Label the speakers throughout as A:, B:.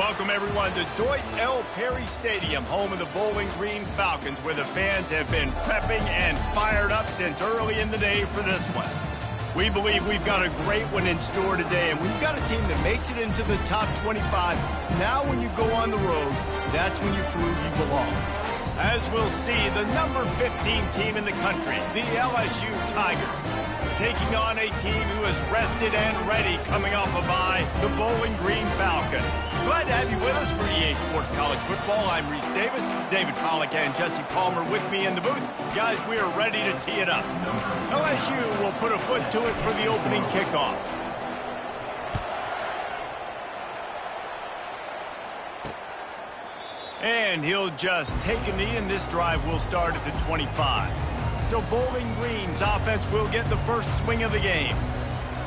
A: Welcome, everyone, to Dwight L. Perry Stadium, home of the Bowling Green Falcons, where the fans have been prepping and fired up since early in the day for this one. We believe we've got a great one in store today, and we've got a team that makes it into the top 25. Now when you go on the road, that's when you prove you belong. As we'll see, the number 15 team in the country, the LSU Tigers, taking on a team who is rested and ready coming off a bye, the Bowling Green Falcons. Glad to have you with us for EA Sports College Football. I'm Reese Davis, David Pollack and Jesse Palmer with me in the booth. Guys, we are ready to tee it up. LSU will put a foot to it for the opening kickoff. And he'll just take a knee, and this drive will start at the 25. So Bowling Green's offense will get the first swing of the game.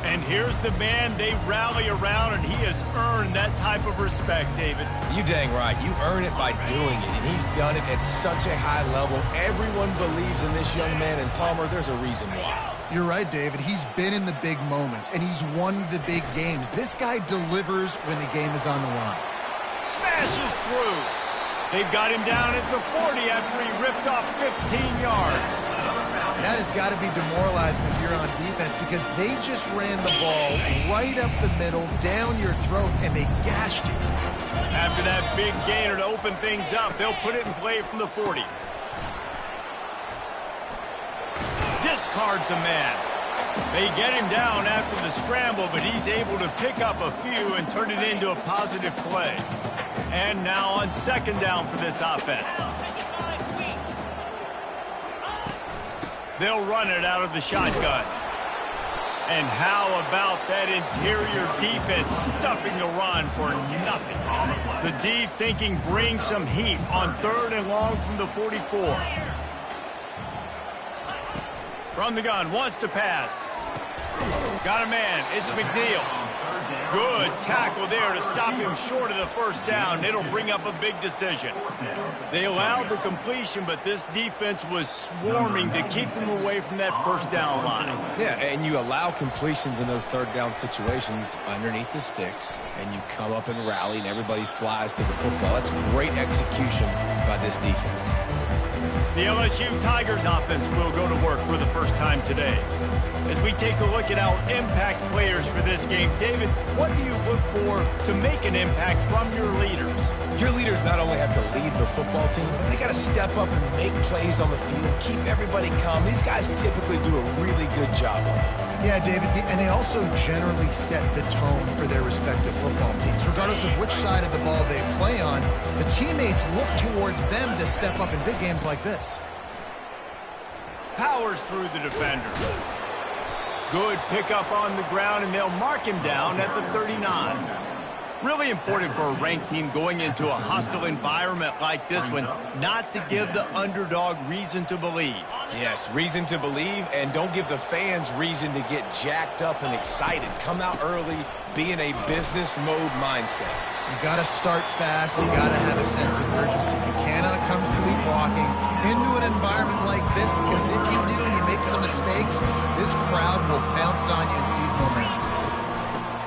A: And here's the man they rally around, and he has earned that type of respect, David.
B: You dang right. You earn it by doing it, and he's done it at such a high level. Everyone believes in this young man, and Palmer, there's a reason why.
C: You're right, David. He's been in the big moments, and he's won the big games. This guy delivers when the game is on the line.
A: Smashes through. They've got him down at the 40 after he ripped off 15 yards.
C: That has got to be demoralizing if you're on defense, because they just ran the ball right up the middle, down your throats, and they gashed you.
A: After that big gainer to open things up, they'll put it in play from the 40. Discards a man. They get him down after the scramble, but he's able to pick up a few and turn it into a positive play. And now on second down for this offense. They'll run it out of the shotgun. And how about that interior defense stuffing the run for nothing? The D thinking bring some heat on third and long from the 44. From the gun, wants to pass. Got a man, it's McNeil. Good tackle there to stop him short of the first down. It'll bring up a big decision. They allowed the completion, but this defense was swarming to keep them away from that first down line.
B: Yeah, and you allow completions in those third down situations underneath the sticks, and you come up and rally, and everybody flies to the football. That's great execution by this defense.
A: The LSU Tigers offense will go to work for the first time today. As we take a look at our impact players for this game, David, what do you look for to make an impact from your leaders?
B: Your leaders not only have to lead the football team, but they got to step up and make plays on the field, keep everybody calm. These guys typically do a really good job on it.
C: Yeah, David, and they also generally set the tone for their respective football teams. Regardless of which side of the ball they play on, the teammates look towards them to step up in big games like this.
A: Powers through the defender. Good pickup on the ground, and they'll mark him down at the 39. Really important for a ranked team going into a hostile environment like this one, not to give the underdog reason to believe.
B: Yes, reason to believe, and don't give the fans reason to get jacked up and excited. Come out early, be in a business mode mindset.
C: You got to start fast. You got to have a sense of urgency. You cannot come sleepwalking into an environment like this, because if you do and you make some mistakes, this crowd will pounce on you and seize momentum.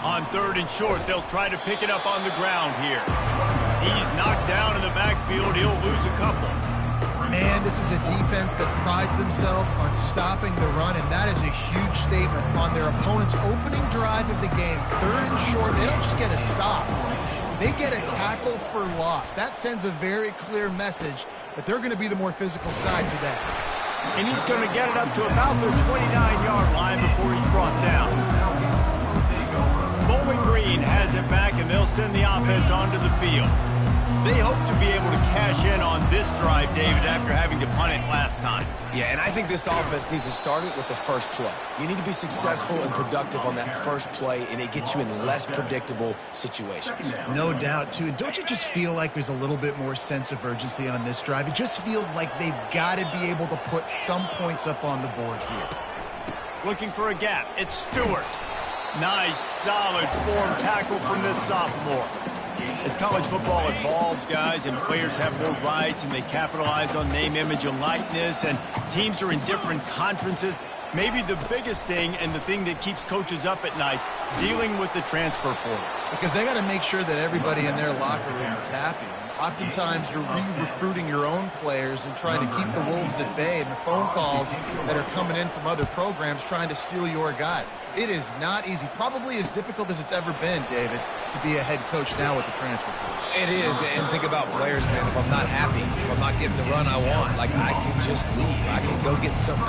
A: On third and short, they'll try to pick it up on the ground here. He's knocked down in the backfield. He'll lose a couple.
C: Man, this is a defense that prides themselves on stopping the run, and that is a huge statement on their opponent's opening drive of the game. Third and short, they don't just get a stop. They get a tackle for loss. That sends a very clear message that they're going to be the more physical side today.
A: And he's going to get it up to about the 29-yard line before he's brought down. Bowling Green has it back, and they'll send the offense onto the field. They hope to be able to cash in on this drive, David, after having to punt it last time.
B: Yeah, and I think this offense needs to start it with the first play. You need to be successful and productive on that first play, and it gets you in less predictable situations.
C: No doubt, too. Don't you just feel like there's a little bit more sense of urgency on this drive? It just feels like they've got to be able to put some points up on the board here.
A: Looking for a gap. It's Stewart. Nice, solid form tackle from this sophomore. As college football evolves, guys, and players have more rights and they capitalize on name, image, and likeness, and teams are in different conferences, Maybe the biggest thing and the thing that keeps coaches up at night, dealing with the transfer portal.
C: Because they got to make sure that everybody in their locker room is happy. Oftentimes, you're re-recruiting your own players and trying to keep the Wolves at bay, and the phone calls that are coming in from other programs trying to steal your guys. It is not easy. Probably as difficult as it's ever been, David, to be a head coach now with the transfer portal.
B: It is, and think about players, man. If I'm not happy, if I'm not getting the run I want, like, I can just leave. I can go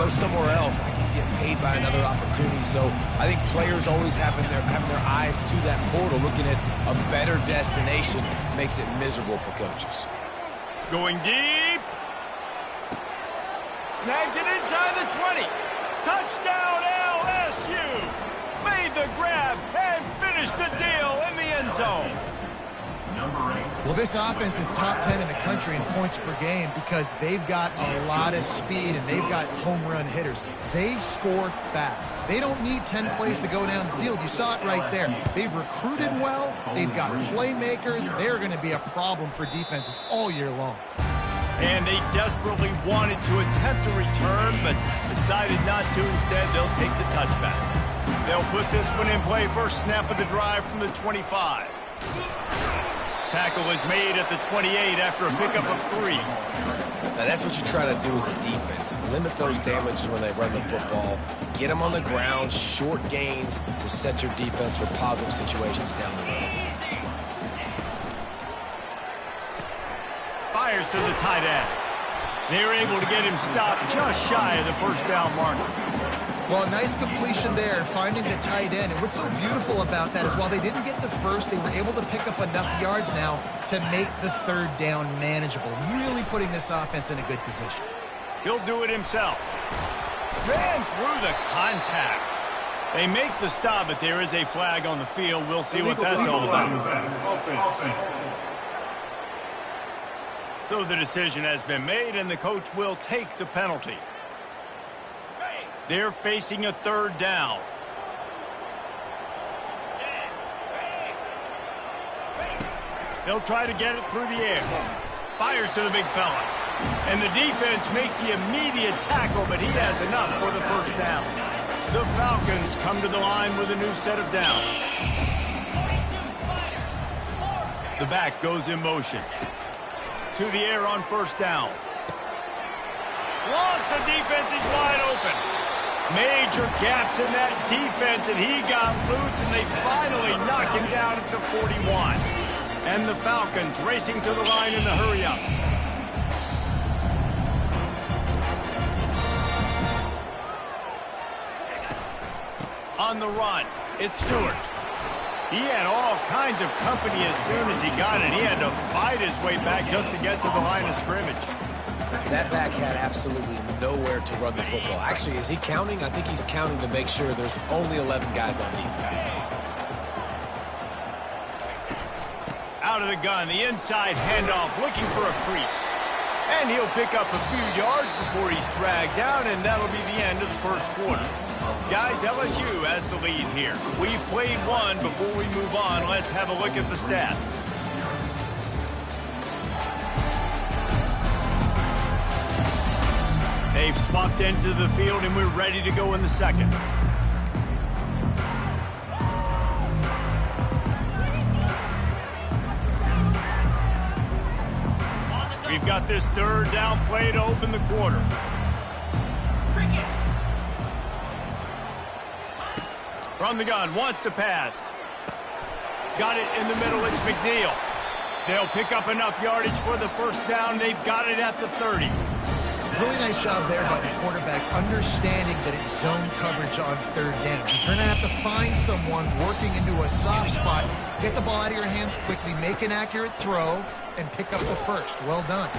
B: somewhere else. I can get paid by another opportunity. So I think players always having their eyes to that portal, looking at a better destination, makes it miserable for coaches.
A: Going deep. Snags it inside the 20. Touchdown LSU. Made the grab and finished the deal in the end zone.
C: Well, this offense is top 10 in the country in points per game because they've got a lot of speed and they've got home run hitters. They score fast. They don't need 10 plays to go down the field. You saw it right there. They've recruited well. They've got playmakers. They're going to be a problem for defenses all year long.
A: And they desperately wanted to attempt a return, but decided not to. Instead, they'll take the touchback. They'll put this one in play. First snap of the drive from the 25. Tackle is made at the 28 after a pickup of 3.
B: Now, that's what you try to do as a defense. Limit those damages when they run the football. Get them on the ground, short gains to set your defense for positive situations down the road.
A: Fires to the tight end. They're able to get him stopped just shy of the first down marker.
C: Well, a nice completion there, finding the tight end. And what's so beautiful about that is while they didn't get the first, they were able to pick up enough yards now to make the third down manageable. Really putting this offense in a good position.
A: He'll do it himself. Ran through the contact. They make the stop, but there is a flag on the field. We'll see what that's all about. So the decision has been made, and the coach will take the penalty. They're facing a third down. They'll try to get it through the air. Fires to the big fella. And the defense makes the immediate tackle, but he has enough for the first down. The Falcons come to the line with a new set of downs. The back goes in motion. To the air on first down. Lost, the defense is wide open. Major gaps in that defense, and he got loose, and they finally knock him down at the 41. And the Falcons racing to the line in the hurry-up. On the run, it's Stewart. He had all kinds of company as soon as he got it. He had to fight his way back just to get to the line of scrimmage.
B: That back had absolutely nowhere to run the football. Actually, is he counting? I think he's counting to make sure there's only 11 guys on defense.
A: Out of the gun, the inside handoff, looking for a crease. And he'll pick up a few yards before he's dragged down, and that'll be the end of the first quarter. Guys, LSU has the lead here. We've played one. Before we move on, let's have a look at the stats. They've swapped into the field, and we're ready to go in the second. We've got this third down play to open the quarter. From the gun, wants to pass. Got it in the middle, it's McNeil. They'll pick up enough yardage for the first down. They've got it at the 30.
C: Really nice job there by the quarterback, understanding that it's zone coverage on third down. You're going to have to find someone working into a soft spot, get the ball out of your hands quickly, make an accurate throw, and pick up the first. Well done.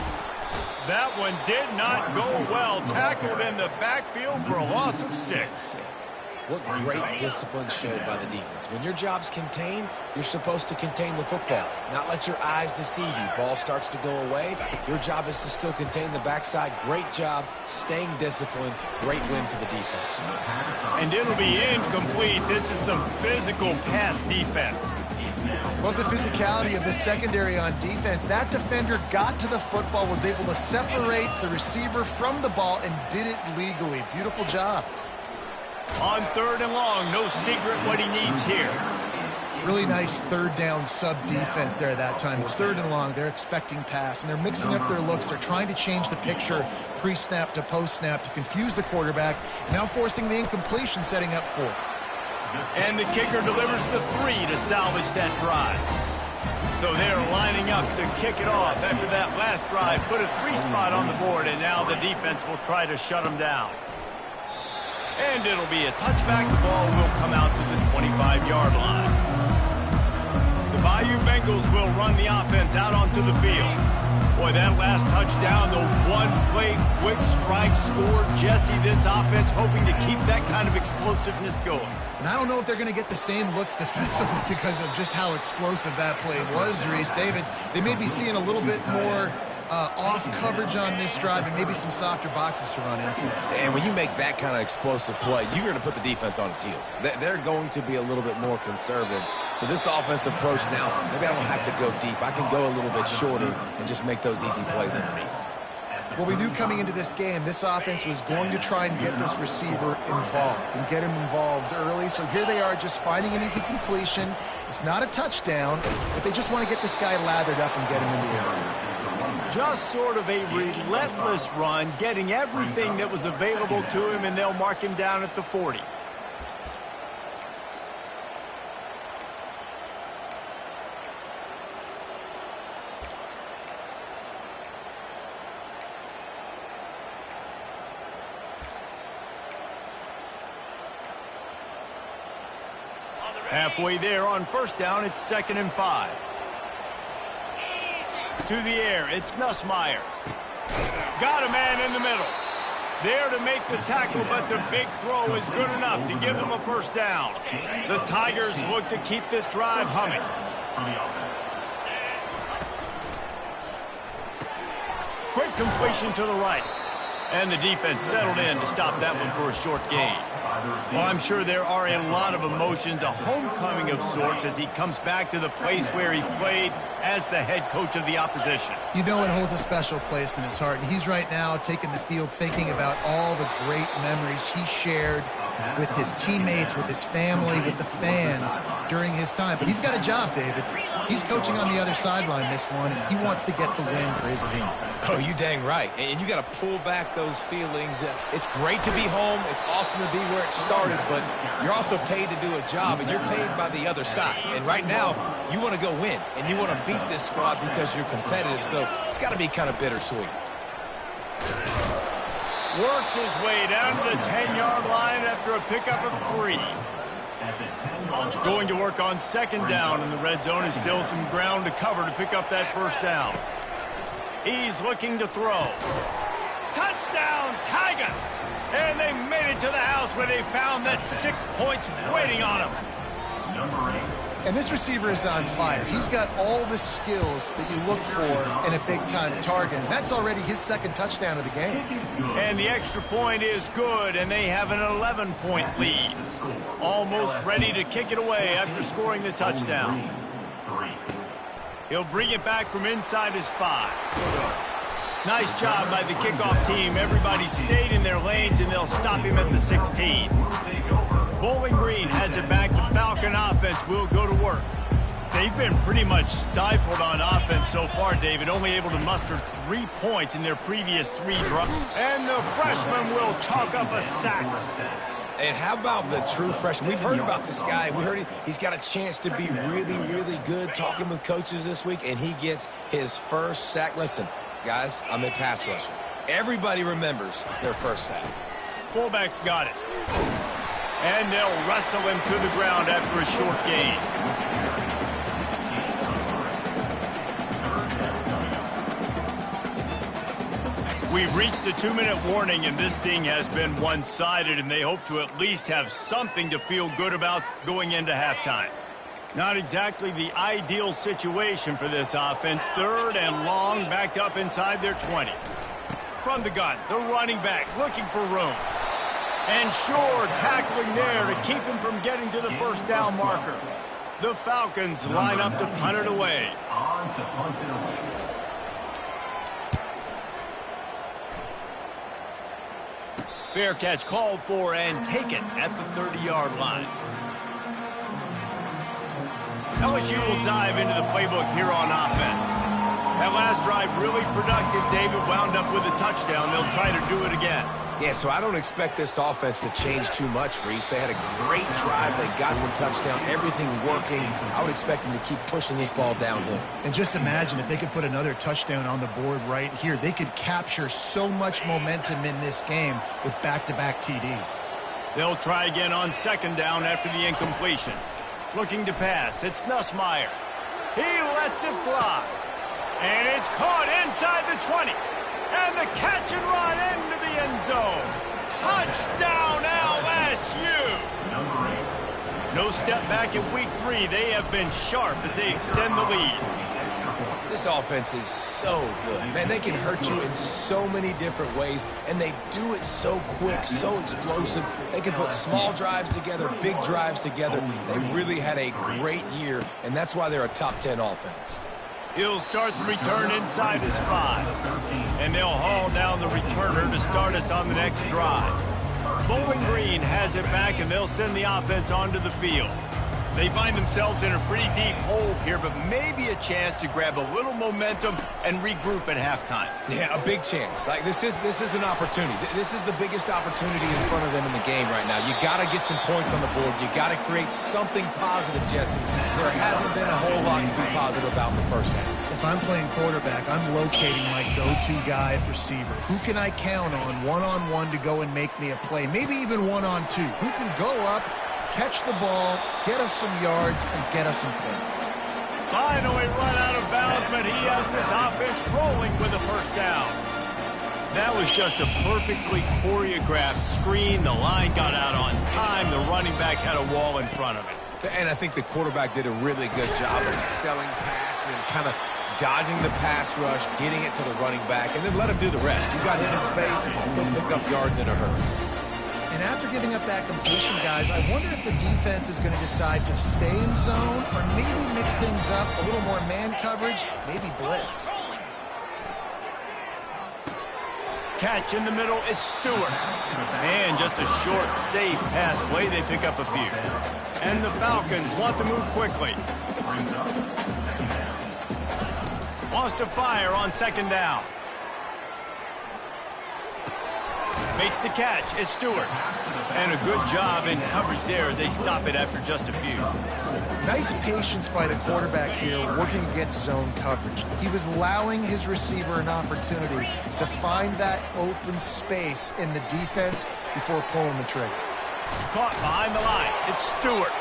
A: That one did not go well. Tackled in the backfield for a loss of 6.
B: What great discipline showed by the defense. When your job's contained, you're supposed to contain the football, not let your eyes deceive you. Ball starts to go away. Your job is to still contain the backside. Great job staying disciplined. Great win for the defense.
A: And it'll be incomplete. This is some physical pass defense.
C: Love the physicality of the secondary on defense. That defender got to the football, was able to separate the receiver from the ball, and did it legally. Beautiful job.
A: On 3rd and long, no secret what he needs here.
C: Really nice third down sub defense there that time. It's 3rd and long. They're expecting pass, and they're mixing up their looks. They're trying to change the picture pre-snap to post-snap to confuse the quarterback, now forcing the incompletion, setting up 4th.
A: And the kicker delivers the 3 to salvage that drive. So they're lining up to kick it off after that last drive. Put a 3 spot on the board, and now the defense will try to shut them down. And it'll be a touchback. The ball will come out to the 25-yard line. The Bayou Bengals will run the offense out onto the field. Boy, that last touchdown, the one-play quick strike score. Jesse, this offense hoping to keep that kind of explosiveness going.
C: And I don't know if they're going to get the same looks defensively because of just how explosive that play was, Reese. David, they may be seeing a little bit more off coverage on this drive and maybe some softer boxes to run into.
B: And when you make that kind of explosive play, you're going to put the defense on its heels. They're going to be a little bit more conservative. So this offensive approach now, maybe I don't have to go deep. I can go a little bit shorter and just make those easy plays underneath.
C: Well, we knew coming into this game, this offense was going to try and get this receiver involved and get him involved early. So here they are just finding an easy completion. It's not a touchdown, but they just want to get this guy lathered up and get him in the air.
A: Just sort of a relentless run, getting everything that was available to him, and they'll mark him down at the 40. Halfway there on 1st down, it's 2nd and 5. To the air, it's Nussmeier. Got a man in the middle. There to make the tackle, but the big throw is good enough to give them a 1st down. The Tigers look to keep this drive humming. Quick completion to the right. And the defense settled in to stop that one for a short gain. Well, I'm sure there are a lot of emotions, a homecoming of sorts as he comes back to the place where he played as the head coach of the opposition.
C: You know it holds a special place in his heart, and he's right now taking the field thinking about all the great memories he shared with his teammates, with his family, with the fans during his time. But he's got a job, David. He's coaching on the other sideline this one, and he wants to get the win for his team.
B: Oh, you dang right. And you got to pull back those feelings. It's great to be home. It's awesome to be where it started, but you're also paid to do a job, and you're paid by the other side. And right now, you want to go win, and you want to beat this squad because you're competitive, so it's got to be kind of bittersweet.
A: Works his way down to the 10-yard line after a pickup of 3. Going to work on 2nd down in the red zone. Is still some ground to cover to pick up that 1st down. He's looking to throw. Touchdown, Tigers! And they made it to the house where they found that 6 points waiting on them.
C: And this receiver is on fire. He's got all the skills that you look for in a big-time target. And that's already his 2nd touchdown of the game.
A: And the extra point is good, and they have an 11-point lead. Almost ready to kick it away after scoring the touchdown. He'll bring it back from inside his 5. Nice job by the kickoff team. Everybody stayed in their lanes, and they'll stop him at the 16. Bowling Green has it back. The Falcon offense will go to work. They've been pretty much stifled on offense so far, David, only able to muster 3 points in their previous 3 drives. And the freshman will chalk up a sack.
B: And how about the true freshman? We've heard about this guy. We heard he's got a chance to be really, really good talking with coaches this week, and he gets his 1st sack. Listen, guys, I'm a pass rusher. Everybody remembers their 1st sack.
A: Fullback's got it. And they'll wrestle him to the ground after a short gain. We've reached the 2-minute warning, and this thing has been one-sided, and they hope to at least have something to feel good about going into halftime. Not exactly the ideal situation for this offense. 3rd and long, backed up inside their 20. From the gun, the running back looking for room. And sure, tackling there to keep him from getting to the 1st down marker. The Falcons line up to punt it away. Fair catch called for and taken at the 30-yard line. LSU will dive into the playbook here on offense. That last drive really productive. David wound up with a touchdown. They'll try to do it again.
B: Yeah, so I don't expect this offense to change too much, Reese. They had a great drive. They got the touchdown. Everything working. I would expect them to keep pushing this ball downhill.
C: And just imagine if they could put another touchdown on the board right here. They could capture so much momentum in this game with back-to-back TDs.
A: They'll try again on second down after the incompletion. Looking to pass. It's Nussmeier. He lets it fly. And it's caught inside the 20. And the catch and run into the end zone. Touchdown, LSU! No step back in week 3. They have been sharp as they extend the lead.
B: This offense is so good. Man, they can hurt you in so many different ways, and they do it so quick, so explosive. They can put small drives together, big drives together. They've really had a great year, and that's why they're a top 10 offense.
A: He'll start the return inside his 5. And they'll haul down the returner to start us on the next drive. Bowling Green has it back, and they'll send the offense onto the field. They find themselves in a pretty deep hole here, but maybe a chance to grab a little momentum and regroup at halftime.
B: Yeah, a big chance. Like this is an opportunity. This is the biggest opportunity in front of them in the game right now. You got to get some points on the board. You got to create something positive, Jesse. There hasn't been a whole lot to be positive about in the first half.
C: If I'm playing quarterback, I'm locating my go-to guy at receiver. Who can I count on one-on-one to go and make me a play? Maybe even one-on-two. Who can go up, catch the ball, get us some yards, and get us some points?
A: Finally run out of bounds, but he has this offense rolling with a first down. That was just a perfectly choreographed screen. The line got out on time. The running back had a wall in front of it.
B: And I think the quarterback did a really good job of selling pass and then kind of dodging the pass rush, getting it to the running back, and then let him do the rest. You got him in space, he'll pick up yards in a hurry.
C: And after giving up that completion, guys, I wonder if the defense is going to decide to stay in zone or maybe mix things up, a little more man coverage, maybe blitz.
A: Catch in the middle, it's Stewart. And just a short, safe pass play, they pick up a few. And the Falcons want to move quickly. Wants to fire on second down. Makes the catch, it's Stewart. And a good job in coverage there as they stop it after just a few.
C: Nice patience by the quarterback here working against zone coverage. He was allowing his receiver an opportunity to find that open space in the defense before pulling the trigger.
A: Caught behind the line, it's Stewart.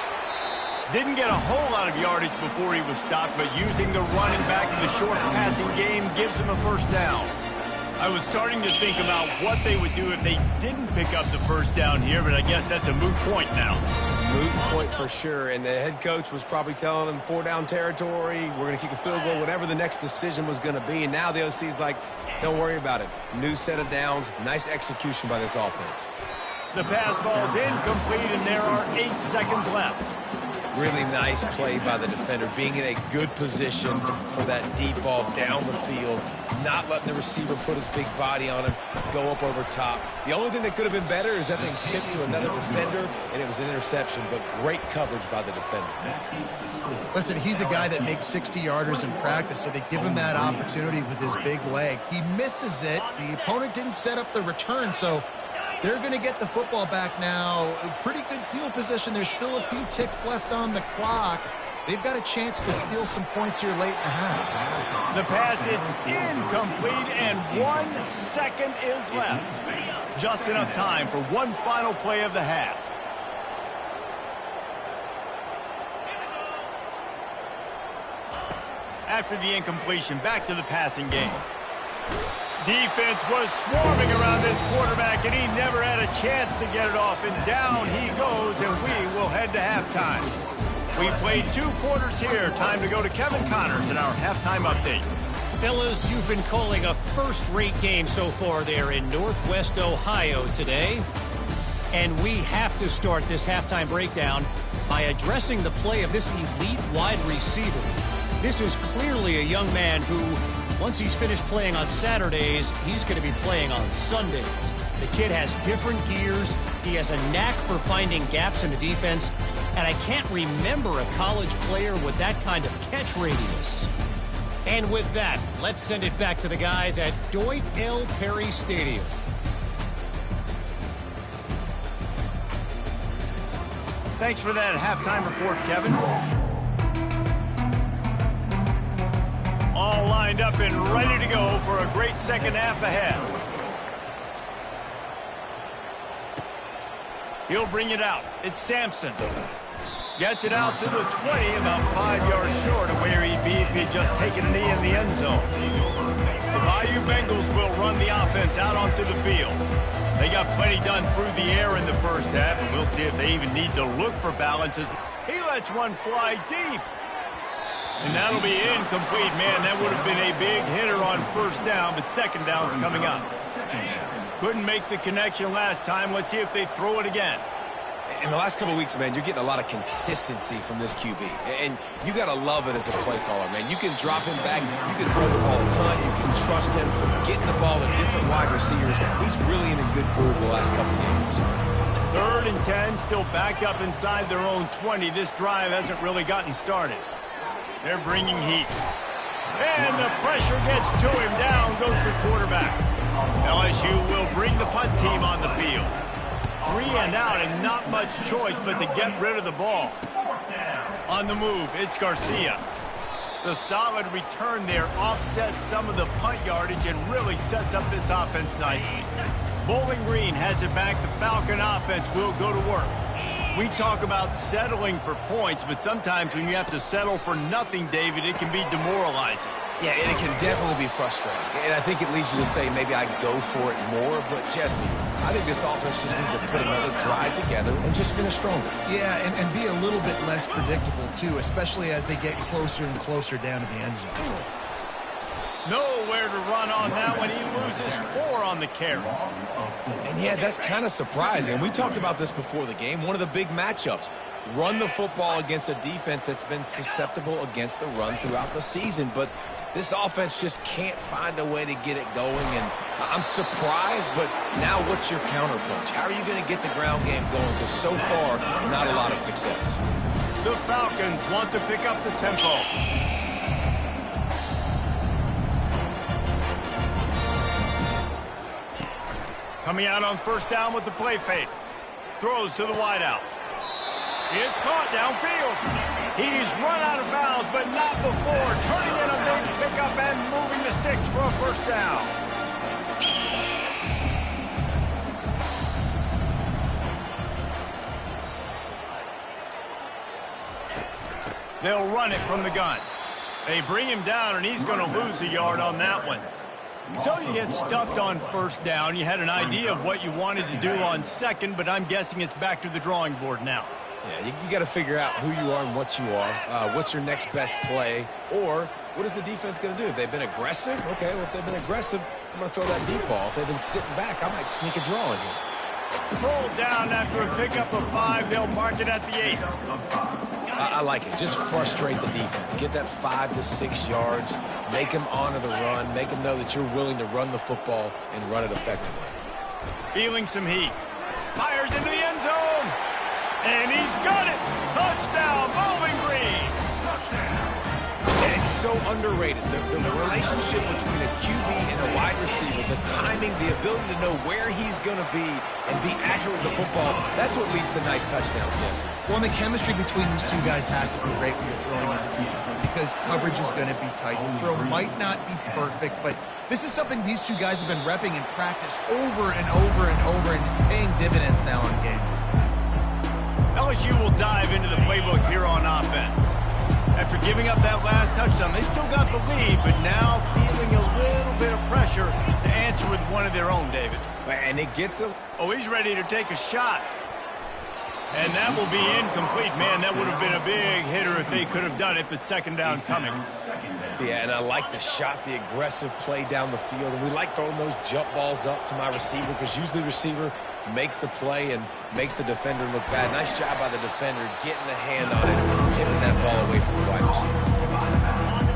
A: Didn't get a whole lot of yardage before he was stopped, but using the running back in the short passing game gives him a first down. I was starting to think about what they would do if they didn't pick up the first down here, but I guess that's a moot point now.
B: Moot point for sure, and the head coach was probably telling them 4-down territory, we're going to kick a field goal, whatever the next decision was going to be, and now the OC's like, don't worry about it. New set of downs, nice execution by this offense.
A: The pass falls incomplete, and there are 8 seconds left.
B: Really nice play by the defender, being in a good position for that deep ball down the field, not letting the receiver put his big body on him, go up over top. The only thing that could have been better is that thing tipped to another defender, and it was an interception, but great coverage by the defender.
C: Listen, he's a guy that makes 60-yarders in practice, so they give him that opportunity with his big leg. He misses it. The opponent didn't set up the return, so they're going to get the football back now. A pretty good field position. There's still a few ticks left on the clock. They've got a chance to steal some points here late in the half.
A: The pass is incomplete, and 1 second is left. Just enough time for one final play of the half. After the incompletion, back to the passing game. Defense was swarming around this quarterback, and he never had a chance to get it off. And down he goes, and we will head to halftime. We played 2 quarters here. Time to go to Kevin Connors in our halftime update.
D: Fellas, you've been calling a first-rate game so far there in Northwest Ohio today. And we have to start this halftime breakdown by addressing the play of this elite wide receiver. This is clearly a young man who, once he's finished playing on Saturdays, he's going to be playing on Sundays. The kid has different gears. He has a knack for finding gaps in the defense. And I can't remember a college player with that kind of catch radius. And with that, let's send it back to the guys at Dwight L. Perry Stadium.
A: Thanks for that halftime report, Kevin. All lined up and ready to go for a great second half ahead. He'll bring it out. It's Sampson. Gets it out to the 20, about 5 yards short of where he'd be if he'd just taken a knee in the end zone. The Bayou Bengals will run the offense out onto the field. They got plenty done through the air in the first half, and we'll see if they even need to look for balances. He lets one fly deep. And that'll be incomplete, man. That would have been a big hitter on first down, but second down's coming up. Couldn't make the connection last time. Let's see if they throw it again.
B: In the last couple of weeks, man, you're getting a lot of consistency from this QB. And you got to love it as a play caller, man. You can drop him back. You can throw the ball a ton. You can trust him, getting the ball to different wide receivers. He's really in a good groove the last couple of games.
A: 3rd and 10, still back up inside their own 20. This drive hasn't really gotten started. They're bringing heat. And the pressure gets to him. Down goes the quarterback. LSU will bring the punt team on the field. 3 and out, and not much choice but to get rid of the ball. On the move, it's Garcia. The solid return there offsets some of the punt yardage and really sets up this offense nicely. Bowling Green has it back. The Falcon offense will go to work. We talk about settling for points, but sometimes when you have to settle for nothing, David, it can be demoralizing.
B: Yeah, and it can definitely be frustrating. And I think it leads you to say maybe I go for it more. But, Jesse, I think this offense just needs to put another drive together and just finish stronger.
C: Yeah, and be a little bit less predictable, too, especially as they get closer and closer down to the end zone.
A: Nowhere to run on that one. He loses 4 on the carry.
B: And, yeah, that's kind of surprising. And we talked about this before the game. One of the big matchups. Run the football against a defense that's been susceptible against the run throughout the season. But this offense just can't find a way to get it going. And I'm surprised, but now what's your counterpunch? How are you going to get the ground game going? Because so far, not a lot of success.
A: The Falcons want to pick up the tempo. Coming out on first down with the play fake. Throws to the wideout. It's caught downfield. He's run out of bounds, but not before. Turning in a big pickup and moving the sticks for a first down. They'll run it from the gun. They bring him down, and he's going to lose a yard on that one. So you get stuffed on first down. You had an idea of what you wanted to do on second, but I'm guessing it's back to the drawing board now.
B: Yeah, you got to figure out who you are and what you are. What's your next best play? Or what is the defense going to do? If they've been aggressive, okay, well, if they've been aggressive, I'm going to throw that deep ball. If they've been sitting back, I might sneak a draw in here.
A: Pulled down after a pickup of 5. They'll mark it at the 8.
B: I like it. Just frustrate the defense. Get that 5 to 6 yards. Make them honor the run. Make them know that you're willing to run the football and run it effectively.
A: Feeling some heat. Fires into the end zone. And he's got it. Touchdown, Bowling Green.
B: And it's so underrated. The relationship between a QB and a wide receiver, the timing, the ability to know where he's going to be and be accurate with the football, that's what leads to nice touchdowns, Jesse.
C: Well, and the chemistry between these two guys has to be great when you're throwing into the end zone because coverage is going to be tight. The throw might not be perfect, but this is something these two guys have been repping in practice over and over and over, and it's paying dividends now in game.
A: LSU will dive into the playbook here on offense. After giving up that last touchdown, they still got the lead, but now feeling a little bit of pressure to answer with one of their own, David.
B: And it gets him.
A: Oh, he's ready to take a shot. And that will be incomplete. Man, that would have been a big hitter if they could have done it, but second down coming.
B: Yeah, and I like the shot, the aggressive play down the field. And we like throwing those jump balls up to my receiver because usually the receiver makes the play and makes the defender look bad. Nice job by the defender getting a hand on it, tipping that ball away from the wide receiver.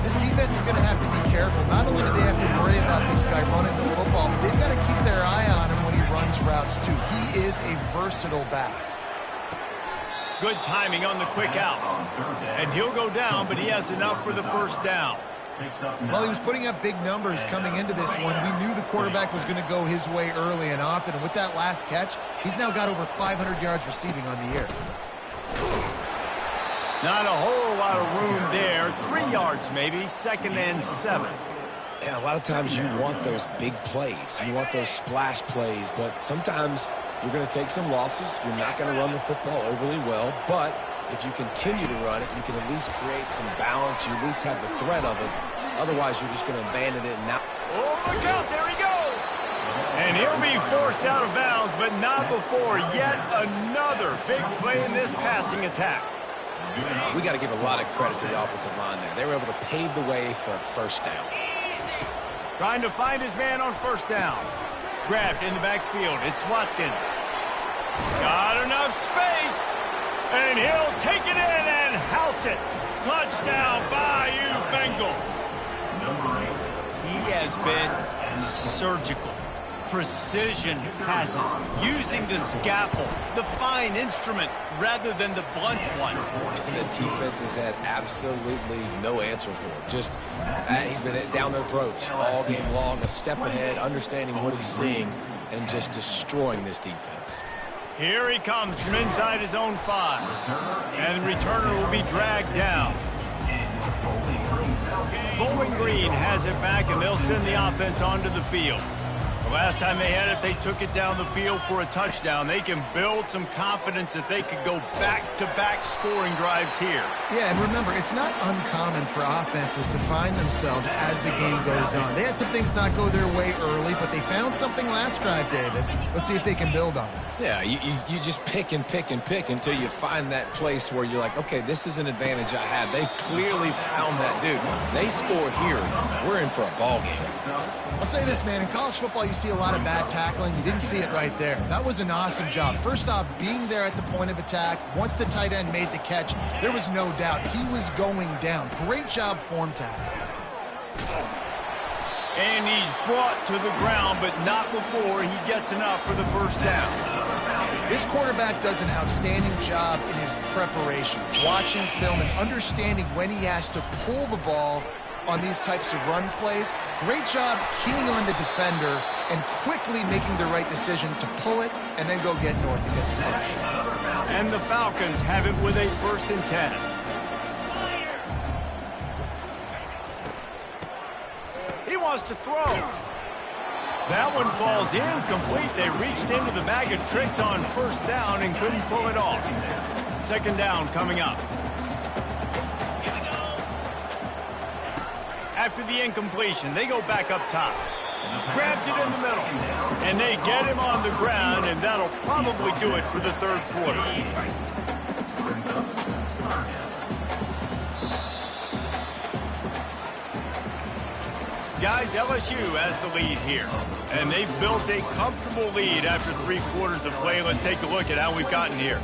C: This defense is going to have to be careful. Not only do they have to worry about this guy running the football, but they've got to keep their eye on him when he runs routes, too. He is a versatile back.
A: Good timing on the quick out. And he'll go down, but he has enough for the first down.
C: Well, he was putting up big numbers coming into this one. We knew the quarterback was going to go his way early and often. And with that last catch, he's now got over 500 yards receiving on the year.
A: Not a whole lot of room there. 3 yards maybe, 2nd and 7.
B: And a lot of times you want those big plays. You want those splash plays. But sometimes you're going to take some losses. You're not going to run the football overly well. But if you continue to run it, you can at least create some balance. You at least have the threat of it. Otherwise, you're just going to abandon it. And now,
A: oh, look out. There he goes. And he'll be forced out of bounds, but not before yet another big play in this passing attack.
B: we got to give a lot of credit to the offensive line there. They were able to pave the way for a first down.
A: Trying to find his man on first down. Grabbed in the backfield. It's Watkins. Got enough space. And he'll take it in and house it. Touchdown, Bayou Bengals. He has been surgical. Precision passes, using the scalpel, the fine instrument, rather than the blunt one.
B: And the defense has had absolutely no answer for him. Just, he's been down their throats all game long, a step ahead, understanding what he's seeing, and just destroying this defense.
A: Here he comes from inside his own 5. And the returner will be dragged down. Bowling Green has it back, and they'll send the offense onto the field. The last time they had it, they took it down the field for a touchdown. They can build some confidence that they could go back-to-back scoring drives here.
C: Yeah, and remember, it's not uncommon for offenses to find themselves as the game goes on. They had some things not go their way early, but they found something last drive, David. Let's see if they can build on it.
B: Yeah, you just pick and pick and pick until you find that place where you're like, okay, this is an advantage I have. They clearly found that dude. They score here, we're in for a ball game.
C: I'll say this, man. In college football, you see a lot of bad tackling. You didn't see it right there. That was an awesome job. First off, being there at the point of attack. Once the tight end made the catch, there was no doubt he was going down. Great job form tackle.
A: And he's brought to the ground, but not before he gets enough for the first down.
C: This quarterback does an outstanding job in his preparation, watching film and understanding when he has to pull the ball on these types of run plays. Great job keying on the defender and quickly making the right decision to pull it and then go get north and get the first.
A: And the Falcons have it with a 1st and 10. He wants to throw. That one falls incomplete. They reached into the bag of tricks on first down and couldn't pull it off. 2nd down coming up. After the incompletion, they go back up top. Grabs it in the middle. And they get him on the ground, and that'll probably do it for the 3rd quarter. Guys, LSU has the lead here. And they've built a comfortable lead after 3 quarters of play. Let's take a look at how we've gotten here.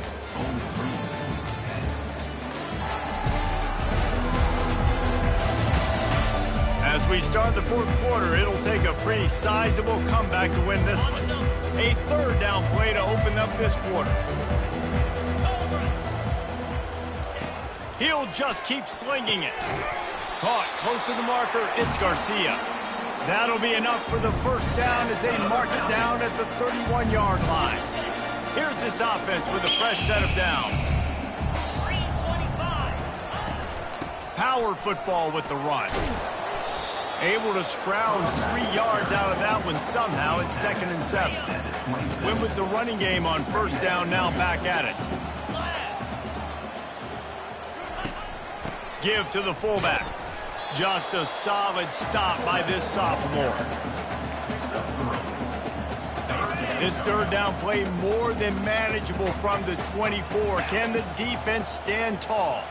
A: As we start the 4th quarter, it'll take a pretty sizable comeback to win this one. A 3rd down play to open up this quarter. He'll just keep slinging it. Caught close to the marker, it's Garcia. That'll be enough for the first down as they mark it down at the 31-yard line. Here's this offense with a fresh set of downs. Power football with the run. Able to scrounge 3 yards out of that one somehow. It's 2nd and 7. Win with the running game on first down, now back at it. Give to the fullback. Just a solid stop by this sophomore. This 3rd down play more than manageable from the 24. Can the defense stand tall?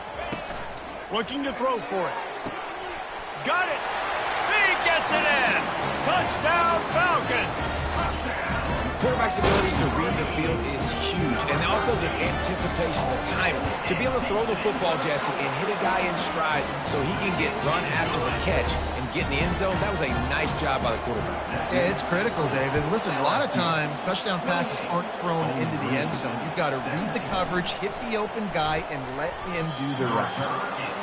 A: Looking to throw for it. Got it. He gets it in. Touchdown, Falcons.
B: Quarterback's ability to read the field is huge, and also the anticipation, the timing. To be able to throw the football, Jesse, and hit a guy in stride so he can get run after the catch and get in the end zone, that was a nice job by the quarterback.
C: Yeah, it's critical, David. Listen, a lot of times touchdown passes aren't thrown into the end zone. You've got to read the coverage, hit the open guy, and let him do the rest.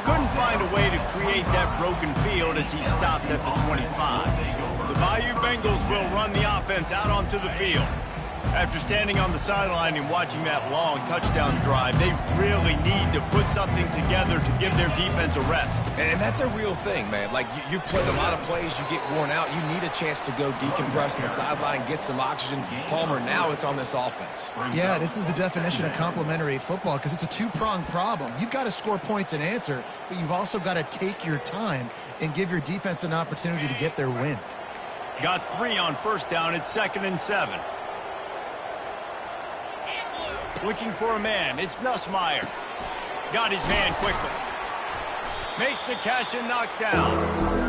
A: Couldn't find a way to create that broken field as he stopped at the 25. The Bayou Bengals will run the offense out onto the field. After standing on the sideline and watching that long touchdown drive, they really need to put something together to give their defense a rest.
B: And that's a real thing, man. Like, you play a lot of plays, you get worn out. You need a chance to go decompress on the sideline, get some oxygen. Palmer, now it's on this offense.
C: Yeah, this is the definition of complementary football because it's a two-pronged problem. You've got to score points and answer, but you've also got to take your time and give your defense an opportunity to get their win.
A: Got 3 on first down. It's 2nd and 7. Looking for a man. It's Nussmeier. Got his man quickly. Makes the catch and knocked down.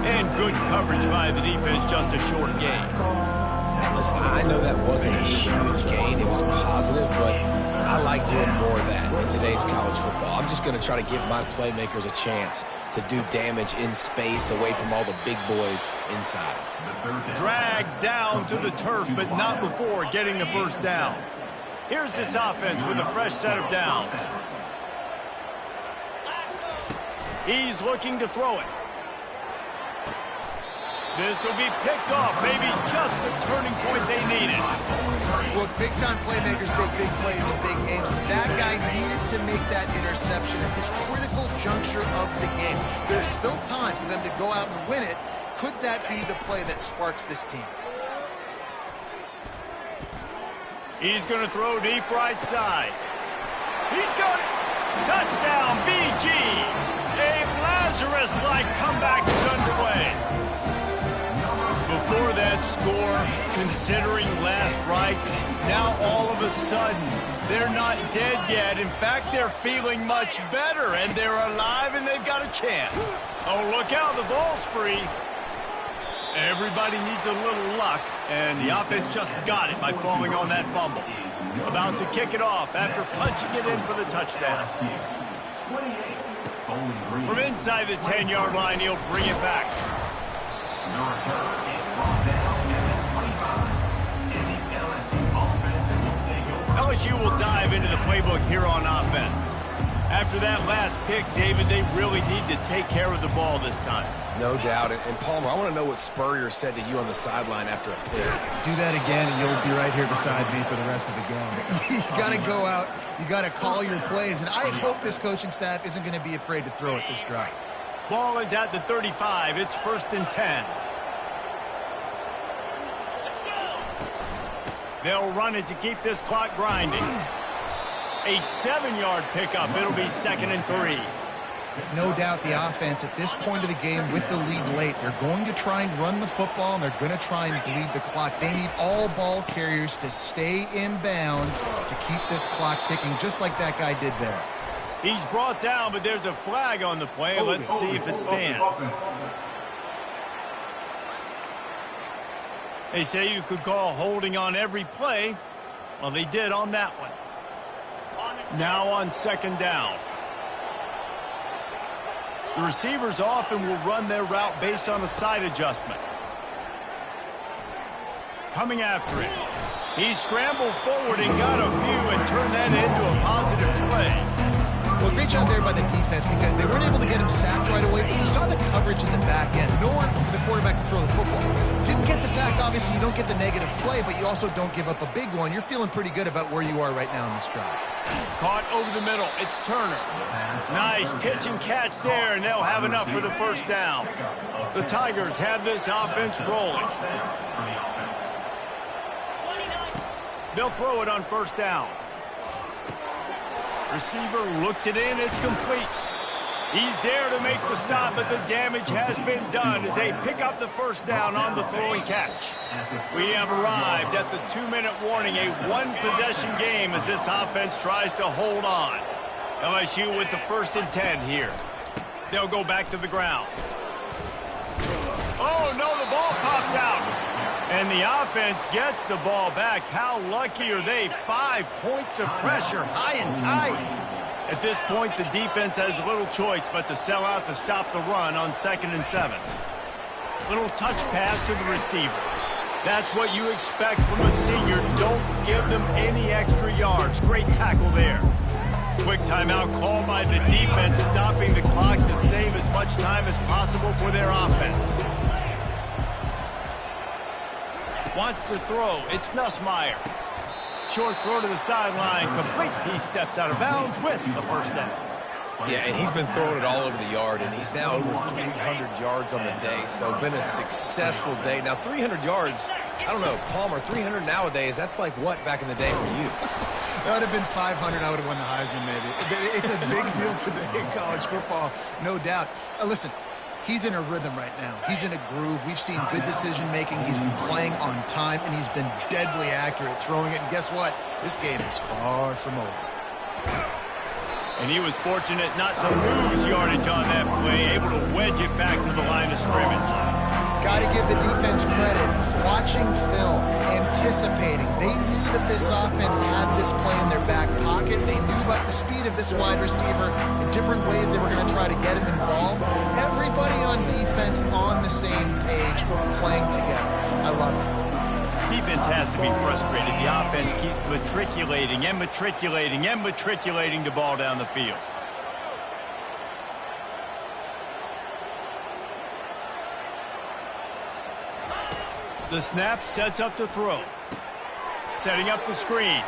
A: And good coverage by the defense, just a short gain.
B: And listen, I know that wasn't a huge gain. It was positive, but I like doing more of that in today's college football. I'm just going to try to give my playmakers a chance to do damage in space away from all the big boys inside.
A: Dragged down to the turf, but not before getting the first down. Here's this offense with a fresh set of downs. He's looking to throw it. This will be picked off, maybe just the turning point they needed.
C: Look, big-time playmakers make big plays in big games. That guy needed to make that interception at this critical juncture of the game. There's still time for them to go out and win it. Could that be the play that sparks this team?
A: He's going to throw deep right side. He's got it. Touchdown, BG. A Lazarus-like comeback is underway. Before that score, considering last rites, now all of a sudden, they're not dead yet. In fact, they're feeling much better, and they're alive, and they've got a chance. Oh, look out, the ball's free. Everybody needs a little luck, and the offense just got it by falling on that fumble. About to kick it off after punching it in for the touchdown. From inside the 10-yard line, he'll bring it back. LSU will dive into the playbook here on offense. After that last pick, David, they really need to take care of the ball this time.
B: No doubt. And Palmer, I want to know what Spurrier said to you on the sideline after a pick.
C: Do that again, and you'll be right here beside me for the rest of the game. You got to go out. You got to call your plays. And I hope this coaching staff isn't going to be afraid to throw it this drive.
A: Ball is at the 35. It's 1st and 10. They'll run it to keep this clock grinding. A 7-yard pickup. It'll be 2nd and 3.
C: No doubt the offense at this point of the game with the lead late, they're going to try and run the football, and they're going to try and bleed the clock. They need all ball carriers to stay in bounds to keep this clock ticking, just like that guy did there.
A: He's brought down, but there's a flag on the play. Let's see if it stands. They say you could call holding on every play. Well, they did on that one. Now on 2nd down. The receivers often will run their route based on a side adjustment. Coming after it. He scrambled forward and got a few and turned that into a positive play.
C: Well, great job there by the defense because they weren't able to get him sacked right away, but you saw the coverage in the back end. Nowhere for the quarterback to throw the football. Didn't get the sack, obviously you don't get the negative play, but you also don't give up a big one. You're feeling pretty good about where you are right now in this drive.
A: Caught over the middle. It's Turner. Nice pitch and catch there, and they'll have enough for the first down. The Tigers have this offense rolling. They'll throw it on 1st down. Receiver looks it in. It's complete. He's there to make the stop, but the damage has been done as they pick up the first down on the throw and catch. We have arrived at the 2-minute warning, a one-possession game as this offense tries to hold on. LSU with the 1st and 10 here. They'll go back to the ground. Oh, no, the ball popped out. And the offense gets the ball back. How lucky are they? 5 points of pressure, high and tight. At this point, the defense has little choice but to sell out to stop the run on 2nd and 7. Little touch pass to the receiver. That's what you expect from a senior. Don't give them any extra yards. Great tackle there. Quick timeout called by the defense, stopping the clock to save as much time as possible for their offense. Wants to throw. It's Nussmeier. Short throw to the sideline. Complete. He steps out of bounds with the first down.
B: Yeah, and he's been throwing it all over the yard, and he's now over 300 yards on the day. So been a successful day. Now, 300 yards, I don't know, Palmer, 300 nowadays, that's like what back in the day for you?
C: That would have been 500. I would have won the Heisman, maybe. It's a big deal today in college football, no doubt. Listen, he's in a rhythm right now. He's in a groove. We've seen good decision-making. He's been playing on time, and he's been deadly accurate throwing it. And guess what? This game is far from over.
A: And he was fortunate not to lose yardage on that play, able to wedge it back to the line of scrimmage.
C: Got to give the defense credit. Watching film, anticipating. They knew that this offense had this play in their back pocket. They knew about the speed of this wide receiver, the different ways they were going to try to get him involved. Everybody on defense on the same page, playing together. I love it.
A: Defense has to be frustrated. The offense keeps matriculating and matriculating and matriculating the ball down the field. The snap sets up the throw. Setting up the screen.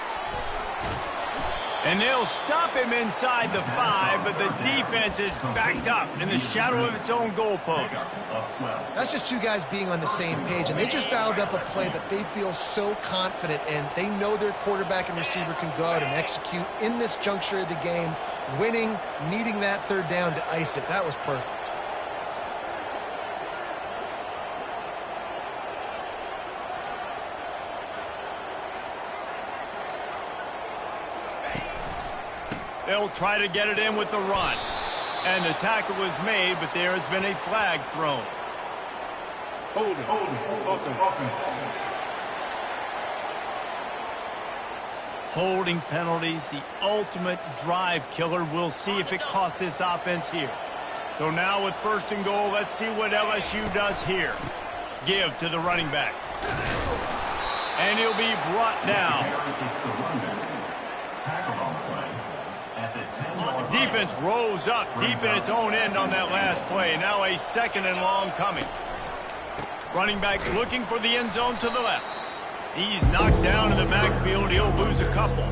A: And they'll stop him inside the 5, but the defense is backed up in the shadow of its own goalpost.
C: That's just two guys being on the same page, and they just dialed up a play that they feel so confident in. They know their quarterback and receiver can go out and execute in this juncture of the game, winning, needing that third down to ice it. That was perfect.
A: They'll try to get it in with the run. And the tackle was made, but there has been a flag thrown. Holding penalties, the ultimate drive killer. We'll see if it costs this offense here. So now with 1st and goal, let's see what LSU does here. Give to the running back. And he'll be brought down. Defense rose up deep in its own end on that last play. Now a 2nd and long coming. Running back looking for the end zone to the left. He's knocked down in the backfield. He'll lose a couple.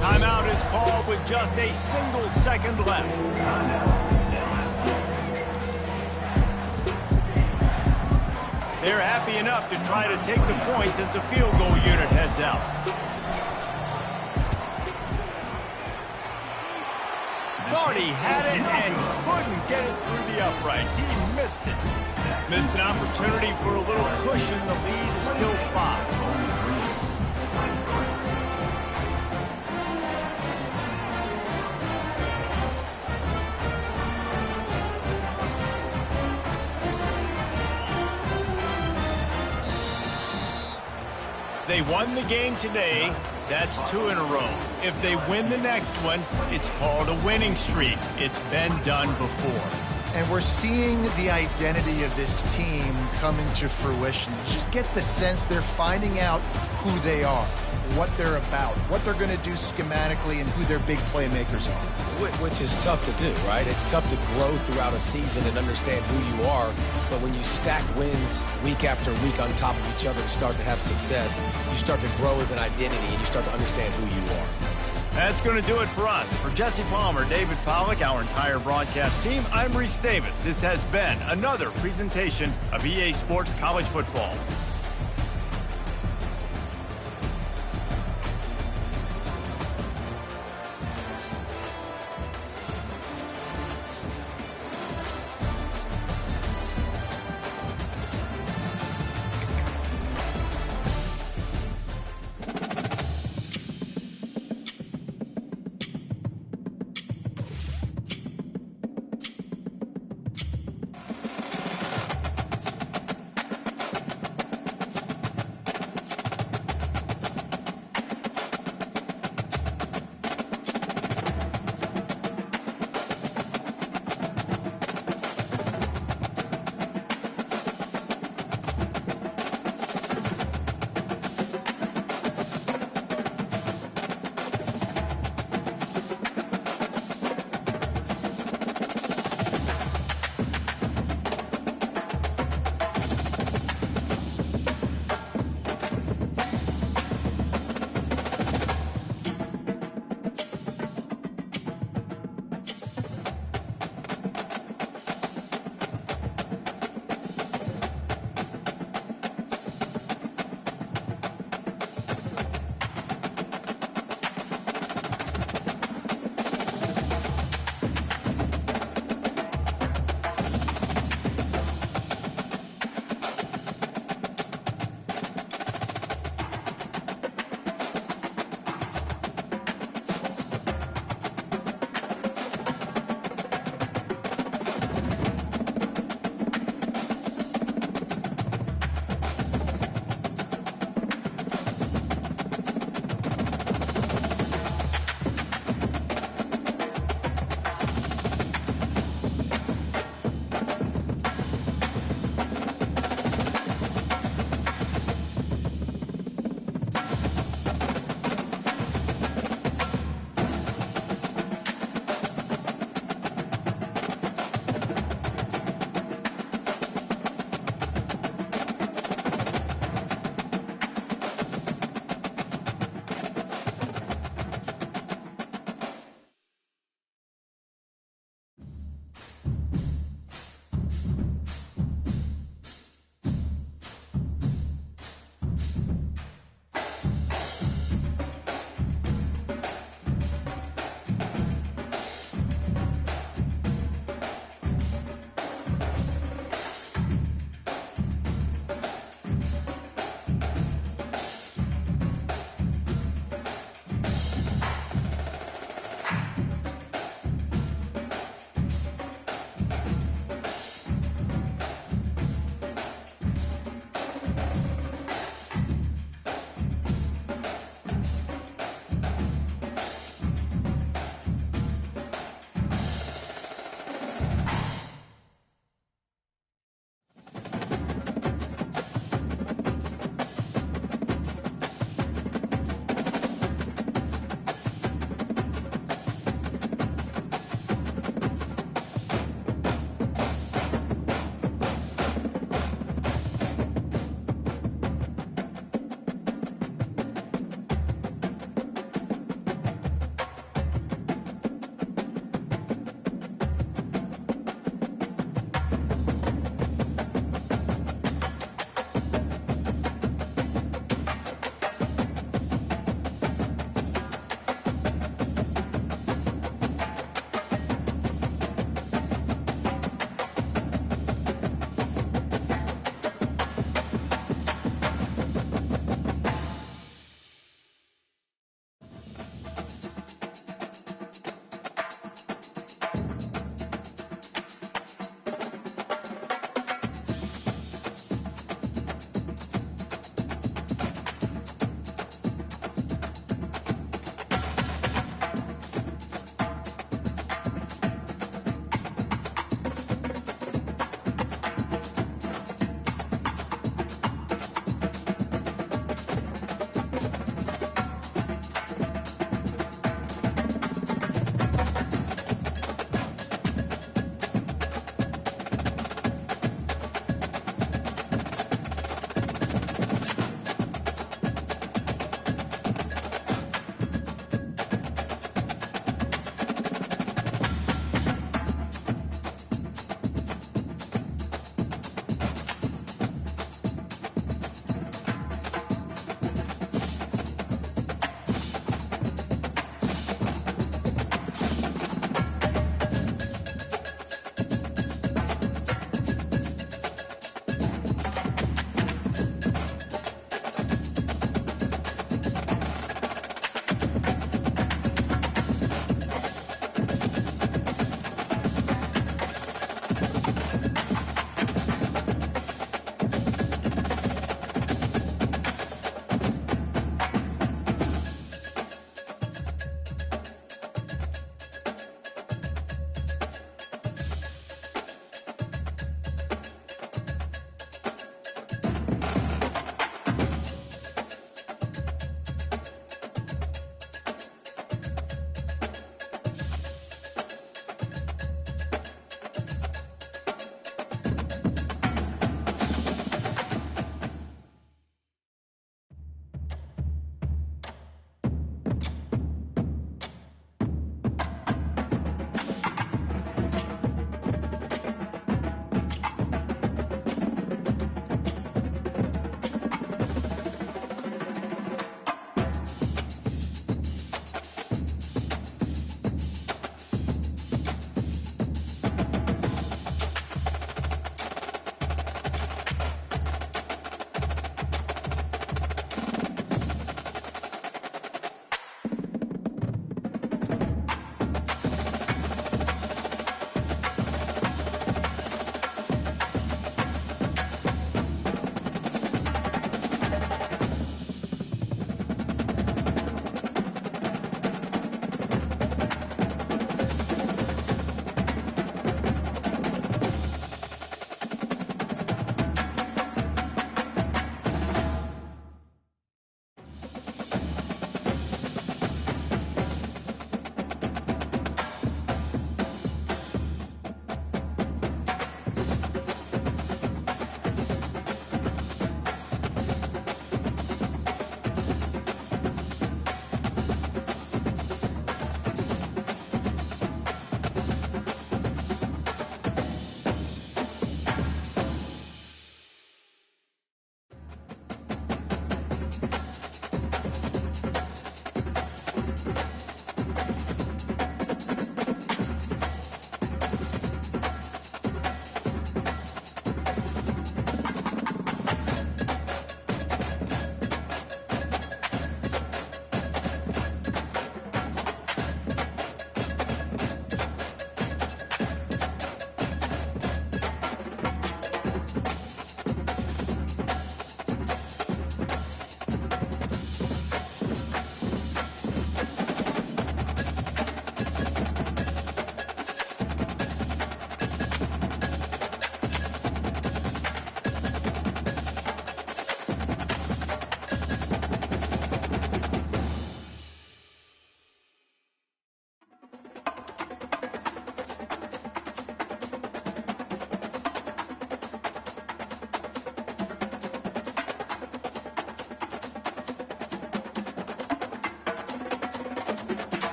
A: Timeout is called with just a single second left. They're happy enough to try to take the points as the field goal unit heads out. Thought he had it and couldn't get it through the uprights. He missed it. Missed an opportunity for a little cushion. The lead is still 5. They won the game today. That's 2 in a row. If they win the next one, it's called a winning streak. It's been done before.
C: And we're seeing the identity of this team coming to fruition. You just get the sense they're finding out who they are, what they're about, what they're going to do schematically, and who their big playmakers are.
B: Which is tough to do, right? It's tough to grow throughout a season and understand who you are. But when you stack wins week after week on top of each other and start to have success, you start to grow as an identity and you start to understand who you are.
A: That's going to do it for us. For Jesse Palmer, David Pollack, our entire broadcast team, I'm Reese Davis. This has been another presentation of EA Sports College Football.